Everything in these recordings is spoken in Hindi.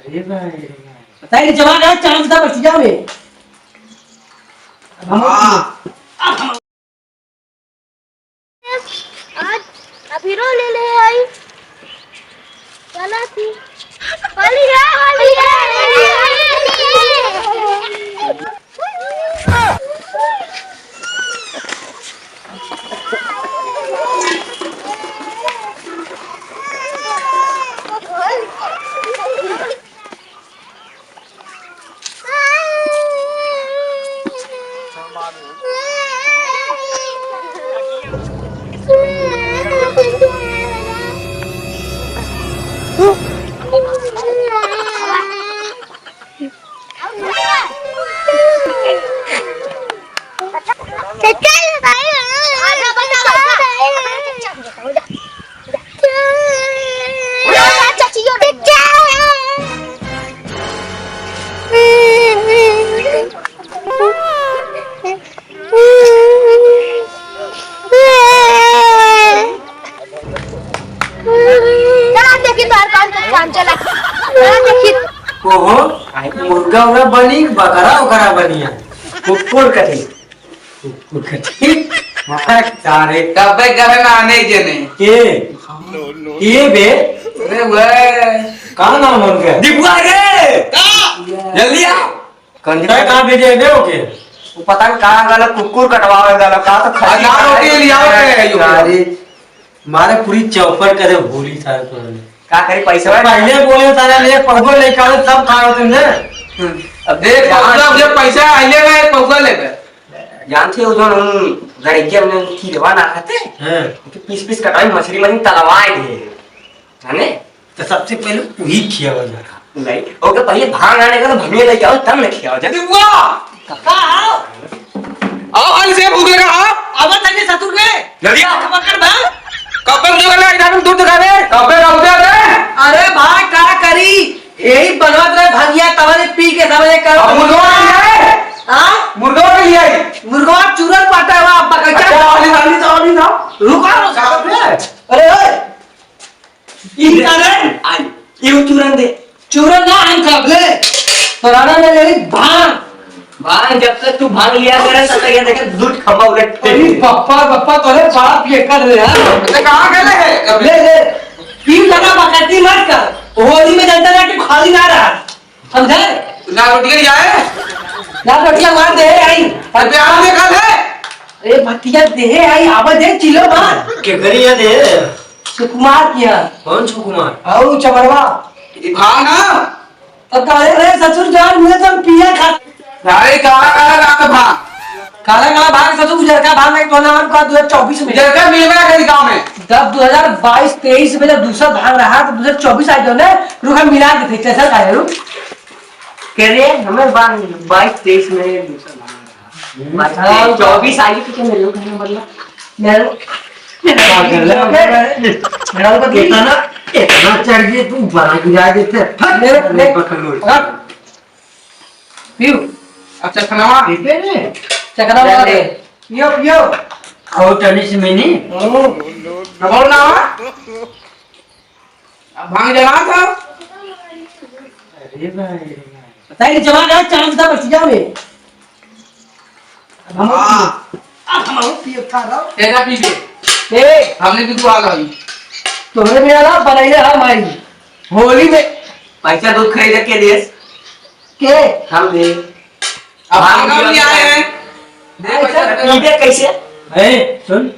अरे भाई बताइए जवान है चांद का बच जाओ में आज अभी रो ले ले आई चला थी वाली ओहो मुर्गा उरा बनी बकरा उकरा बनिया कुकुर कटी कुकुर कटी सारे कबे करे ना आने जने के बे अरे वे कहां नाम है उनका दीपुआ रे जल्दी आ कंजरा कहां भेजे बे ओके वो पता नहीं कहां गलत कुकुर कटवावे गलत का तो आज ना रोटी लिया के अरे मारे पूरी चौपट करे भूली सारे तो का करी पैसा पहले बोले तारा ले पहुंचो ले का सब खाओ तुमने अब देख मतलब जब पैसा आइले गए पौगा ले गए जानते हो जो गड़िया में खीरवा ना खाते हां कि पीस पीस कटाई मछली मनी तलवाए दे जाने तो सबसे पहले वही खिया जा नहीं ओके पहले भांग आने का तो भंगे ले जाओ तब न खियाओ जा दीपुआ काका आओ हाल से भूख लगा आओ अब तने सतुर के जल्दी आ पकड़ बा कबे जो गला इधर में दूर दिखावे कबे रौदे दे अरे भाई क्या करी यही बनवत रहे भंगिया तवने पी के समझे कर मुर्गा लिए हां मुर्गा लिए मुर्गा चूरन पाटा हुआ बकचा वाली ना रुका अरे ओए ई करे आई ये चूरन दे चूरन ना हम खाबले पुराना ने ले भांग भांग जब तक तू भांग लिया करे तब तक ये देखे दूध खंभा उलटते अरे पप्पा तोरे बाप ये कर रहे हैं ते कहां गए है ले ले पी लगा बकती मत कर होली में जनता ना कि खाली ना रहा समझे ना रोटी के जाए ना रोटियां मार दे आई अबे आ दे खा ले अरे भतिया दे आई आवा दे चिलो मार के करिया दे सुकुमार किया कौन सुकुमार आओ चमरवा भांग ना अब काले रे ससुर जान मुझे तो पिया खा सारे काला रात भांग काला काला भाग ससुर गुजर का भाग एक टूर्नामेंट का 2024 में जब का मिल गया गांव में जब 2022-23 में जब दूसरा भाग रहा तो 2024 आई जो ने रुका मिला के थे कैसा खाए रुक कह रहे हमें 22-23 में दूसरा भांग 24 आई तो क्या मेरे लोग कहने मतलब मेरा को देखा ना इतना चढ़ गए तू बड़ा गिरा देते ले पियो अच्छा खानावा पीते ने चकरा वाले पियो और टनिस में नहीं नबोल ना भांग जला था अरे भाई बताइए जवान है चांद का बच जाओ में हम पियो खा रहा तेरा पी के ए हमने भी तू आ गई तोरे मेरा ना बनाई रहा हमारी होली में पैसा दूध खरीद के दे के हम दे अब भांग भी आए हैं दे पैसा दे कैसे ए सुन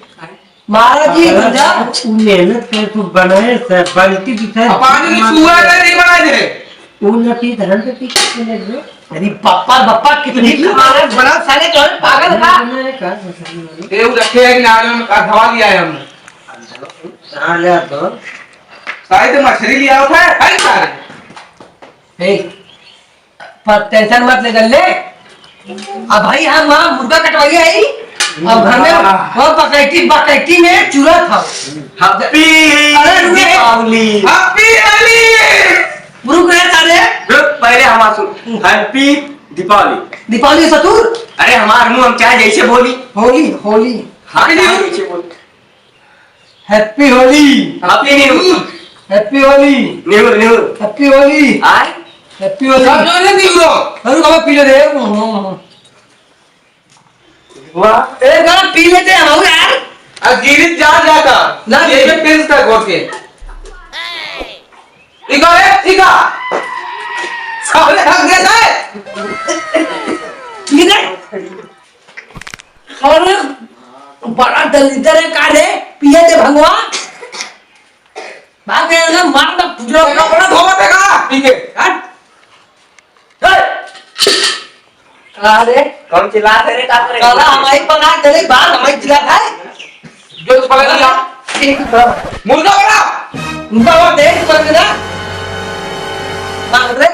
महाराज जी जा मेहनत कर तू बनाए सब बल्टी भी था पानी में चूहा नहीं बनाए थे उन पी धरन पे पी कितने दे अरे पप्पा कितनी कमाल बड़ा साले जो पागल था ये वो रखे है कि नाले में धवा दिया है हमने हां ले तो शायद मछली लिया था है सारे ए पर टेंशन मत ले ले अब भाई हम वहां मुर्गा कटवाई आई अब घर में वो बकैती में चूरा था हैप्पी अरे रुके हैप्पी होली रुक रहे सारे रुक पहले हम सुन हैप्पी दीपावली सतुर अरे हमार मुंह हम चाहे जैसे बोली होली हाँ जैसे बोली happy Holi happy new happy Holi new happy Holi आए पियो दे सब जो नहीं दिख लो अरे बाबा पी ले दे वाह ए गाना पी लेते हैं हम यार अब गिरित जा जाता ना, ये पे पिंस का गोर के इका है साले हक गया है पी ले और बड़ा दलितर है का रे पिए दे भगवा भाग गया ना मार ना पुजरा तेरा बड़ा धोवा देगा ठीक है हट अरे कौन चिल्ला रे का करे काला हमारी बना तेरे बाल हमारी जिला था जो तो पकड़ लिया मुर्गा बड़ा उनका वो देख पर ना मार रे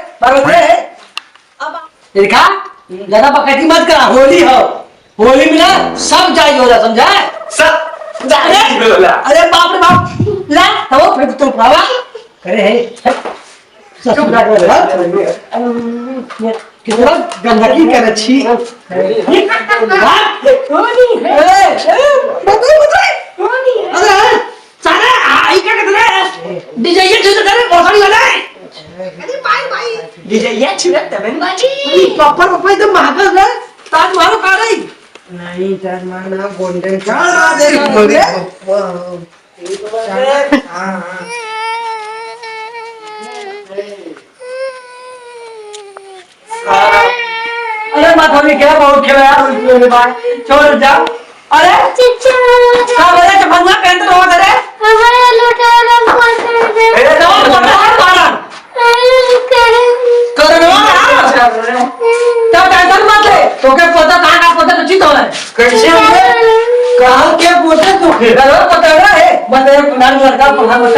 अब देखा ज्यादा बकैती मत करा होली हो होली में ना सब जायज हो रहा समझा सब जाने बोला अरे बाप रे बाप ला तो फिर तो बाबा करे है ससुरा कितना गंदगी कर छी अरे सारे आई क्या कहते हैं डीजे ये जो करे मौसम वाला है अरे भाई डीजे ये छुआ तबे प्रॉपर प्रॉपर एकदम महंगा है ताज मारो का नहीं नहीं सर माना गोल्डन क्या दे अरे माधवी क्या बहुत खेला यार उसके बाद छोड़ जाओ अरे चिच्चा का बोले तो भगवा पहन तो होत रे हमारा लोटा रंग पसंद है अरे तो मोटा है मारा करनवा तब टेंशन मत ले तोके पता कहां का पता तो चित हो है कैसे कहां के बोलते तू अरे पता है मत नाम लड़का पढ़ा मत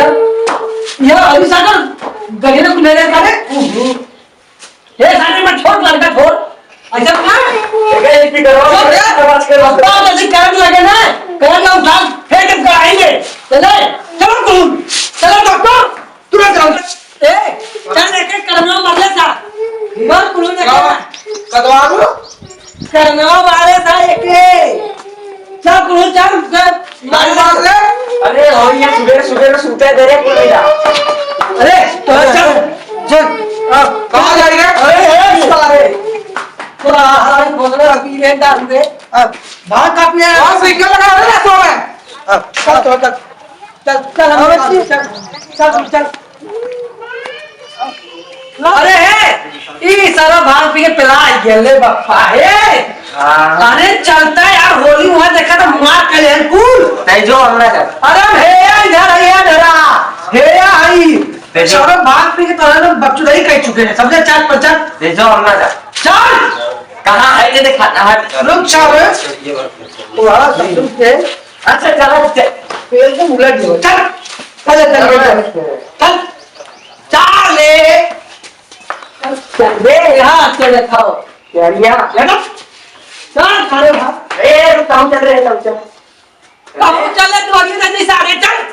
ये अभी सागर गले को ले ले करे ये सारे में छोड़ लड़का छोड़ ऐसा ना की करो आवाज करो बात ऐसे करने लगे ना करना उठा फेंक कर आएंगे चले चलो कौन चलो डॉक्टर तुरंत चलो ए चल लेके करना मरले सा मर कुलू ने कदवा दो करना वाले सा एक सब कुलू चल मार मार ले अरे हो ये सुबह में सुते दे रे पुलिया अरे तो चल चल कहां जा रही है अरे सारे पूरा हाल बोल रहा अभी ये डाल दे भाग काटने वहां से क्या लगा रहा है सो में चल चल चल चल चल चल चल अरे है ई सारा भांग पी के पिला गेले बापा है अरे चलता है यार होली वहां देखा तो मार के ले कूल नहीं जो हमने कर अरे भैया इधर आइए डरा भैया आई सारा भांग पी के तो ना बच्चों नहीं कह चुके हैं समझे चल पर चल दे जो हमने कर चल कहां है ये दिखाना है रुक चल तुम्हारा सब के अच्छा चलो पेड़ को उलट दो चल चल चल चल चल ले चल दे यहां से दिखाओ यारिया लेना चल खड़े भाग ए रुक हम चल रहे हैं चल अब चल ले तो अगले दिन सारे चल